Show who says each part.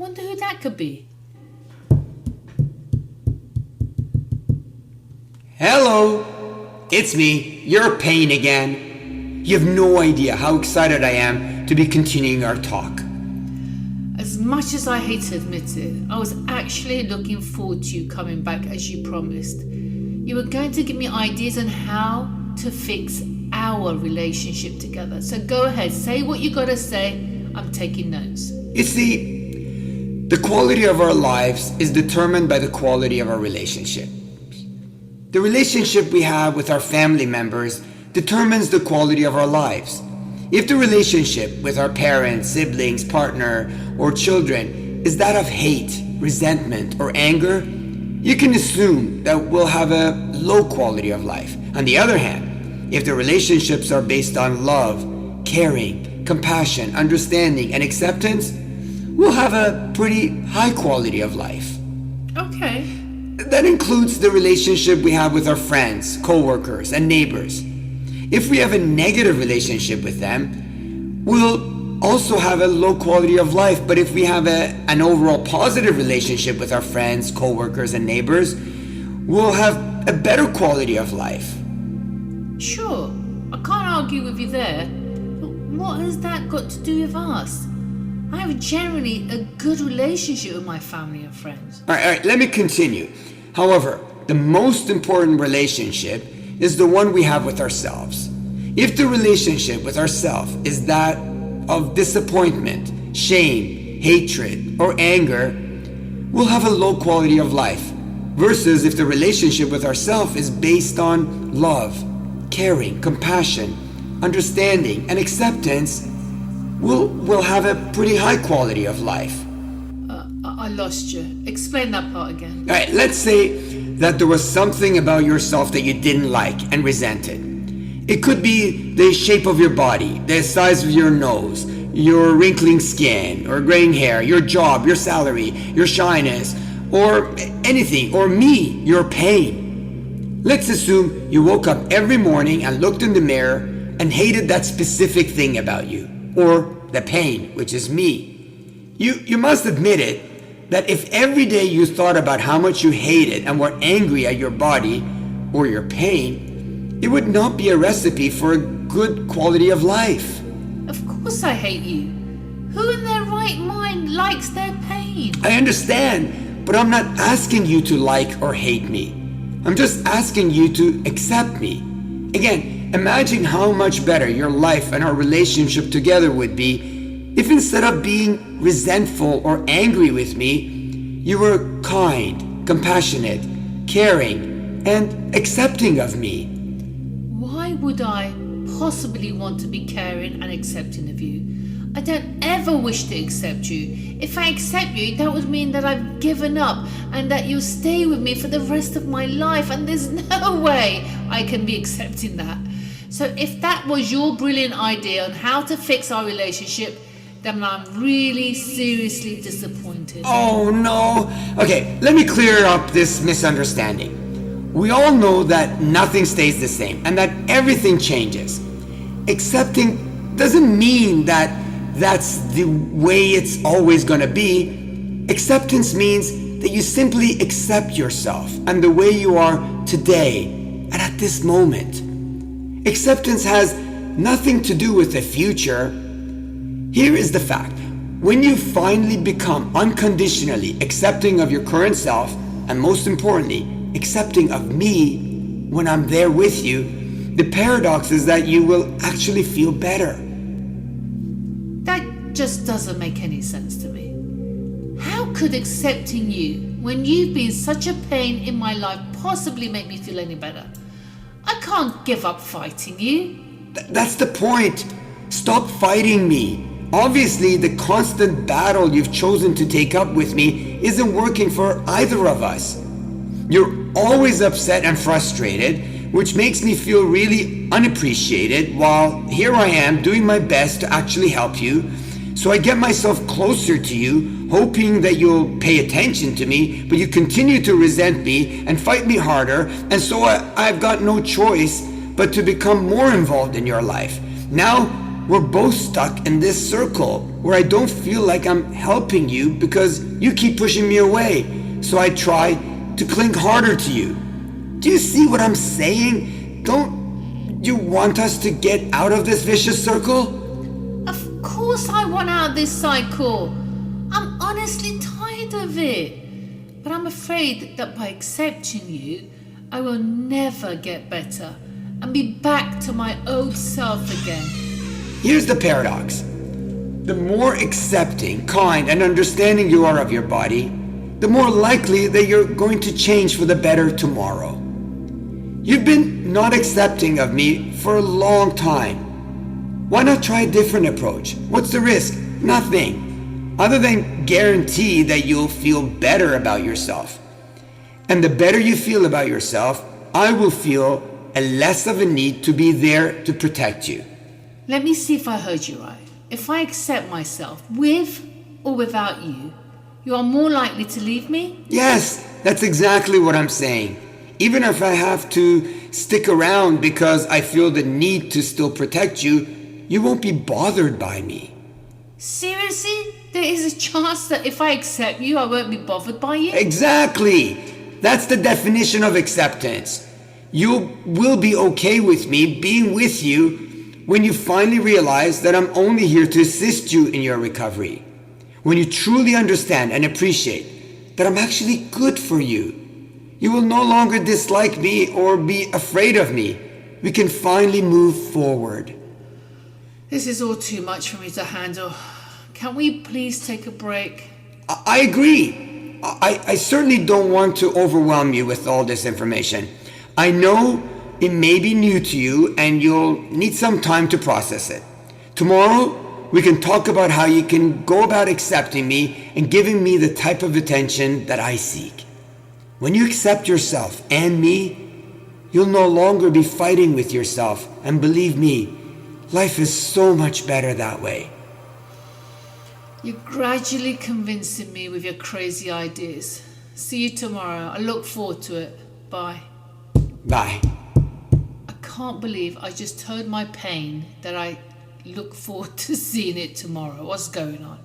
Speaker 1: Wonder who that could be.
Speaker 2: Hello, it's me, your pain again. You have no idea how excited I am to be continuing our talk.
Speaker 1: As much as I hate to admit it, I was actually looking forward to you coming back as you promised. You were going to give me ideas on how to fix our relationship together. So go ahead, say what you gotta say. I'm taking notes.
Speaker 2: You see, the quality of our lives is determined by the quality of our relationship. The relationship we have with our family members determines the quality of our lives. If the relationship with our parents, siblings, partner, or children is that of hate, resentment, or anger, you can assume that we'll have a low quality of life. On the other hand, if the relationships are based on love, caring, compassion, understanding, and acceptance, we'll have a pretty high quality of life.
Speaker 1: Okay.
Speaker 2: That includes the relationship we have with our friends, co-workers, and neighbors. If we have a negative relationship with them, we'll also have a low quality of life. But if we have an overall positive relationship with our friends, co-workers, and neighbors, we'll have a better quality of life.
Speaker 1: Sure, I can't argue with you there. But what has that got to do with us? I have generally a good relationship with my family and friends.
Speaker 2: All right, let me continue. However, the most important relationship is the one we have with ourselves. If the relationship with ourselves is that of disappointment, shame, hatred, or anger, we'll have a low quality of life. Versus if the relationship with ourselves is based on love, caring, compassion, understanding, and acceptance, we'll have a pretty high quality of life.
Speaker 1: I lost you. Explain that part again.
Speaker 2: All right, let's say that there was something about yourself that you didn't like and resented. It could be the shape of your body, the size of your nose, your wrinkling skin or graying hair, your job, your salary, your shyness, or anything, or me, your pain. Let's assume you woke up every morning and looked in the mirror and hated that specific thing about you, or the pain, which is me. You must admit it, that if every day you thought about how much you hated and were angry at your body or your pain, it would not be a recipe for a good quality of life.
Speaker 1: Of course I hate you. Who in their right mind likes their pain?
Speaker 2: I understand, but I'm not asking you to like or hate me. I'm just asking you to accept me. Again, imagine how much better your life and our relationship together would be if instead of being resentful or angry with me, you were kind, compassionate, caring, and accepting of me.
Speaker 1: Why would I possibly want to be caring and accepting of you? I don't ever wish to accept you. If I accept you, that would mean that I've given up and that you'll stay with me for the rest of my life, and there's no way I can be accepting that. So if that was your brilliant idea on how to fix our relationship, then I'm really seriously disappointed.
Speaker 2: Oh no. Okay, let me clear up this misunderstanding. We all know that nothing stays the same and that everything changes. Accepting doesn't mean that that's the way it's always gonna be. Acceptance means that you simply accept yourself and the way you are today and at this moment. Acceptance has nothing to do with the future. Here is the fact. When you finally become unconditionally accepting of your current self, and most importantly, accepting of me when I'm there with you, the paradox is that you will actually feel better.
Speaker 1: That just doesn't make any sense to me. How could accepting you when you've been such a pain in my life possibly make me feel any better? I can't give up fighting you.
Speaker 2: That's the point. Stop fighting me. Obviously, the constant battle you've chosen to take up with me isn't working for either of us. You're always upset and frustrated, which makes me feel really unappreciated, while here I am doing my best to actually help you. So I get myself closer to you, hoping that you'll pay attention to me, but you continue to resent me and fight me harder, and so I've got no choice but to become more involved in your life. Now, we're both stuck in this circle where I don't feel like I'm helping you because you keep pushing me away. So I try to cling harder to you. Do you see what I'm saying? Don't you want us to get out of this vicious circle?
Speaker 1: Of course I want out of this cycle. I'm honestly tired of it. But I'm afraid that by accepting you, I will never get better and be back to my old self again.
Speaker 2: Here's the paradox. The more accepting, kind, and understanding you are of your body, the more likely that you're going to change for the better tomorrow. You've been not accepting of me for a long time. Why not try a different approach? What's the risk? Nothing, other than guarantee that you'll feel better about yourself. And the better you feel about yourself, I will feel a less of a need to be there to protect you.
Speaker 1: Let me see if I heard you right. If I accept myself with or without you, you are more likely to leave me?
Speaker 2: Yes, that's exactly what I'm saying. Even if I have to stick around because I feel the need to still protect you, you won't be bothered by me.
Speaker 1: Seriously? There is a chance that if I accept you, I won't be bothered by you?
Speaker 2: Exactly. That's the definition of acceptance. You will be okay with me being with you when you finally realize that I'm only here to assist you in your recovery. When you truly understand and appreciate that I'm actually good for you. You will no longer dislike me or be afraid of me. We can finally move forward.
Speaker 1: This is all too much for me to handle. Can we please take a break?
Speaker 2: I agree. I certainly don't want to overwhelm you with all this information. I know it may be new to you and you'll need some time to process it. Tomorrow, we can talk about how you can go about accepting me and giving me the type of attention that I seek. When you accept yourself and me, you'll no longer be fighting with yourself. And believe me, life is so much better that way.
Speaker 1: You're gradually convincing me with your crazy ideas. See you tomorrow. I look forward to it. Bye.
Speaker 2: Bye.
Speaker 1: I can't believe I just told my pain that I look forward to seeing it tomorrow. What's going on?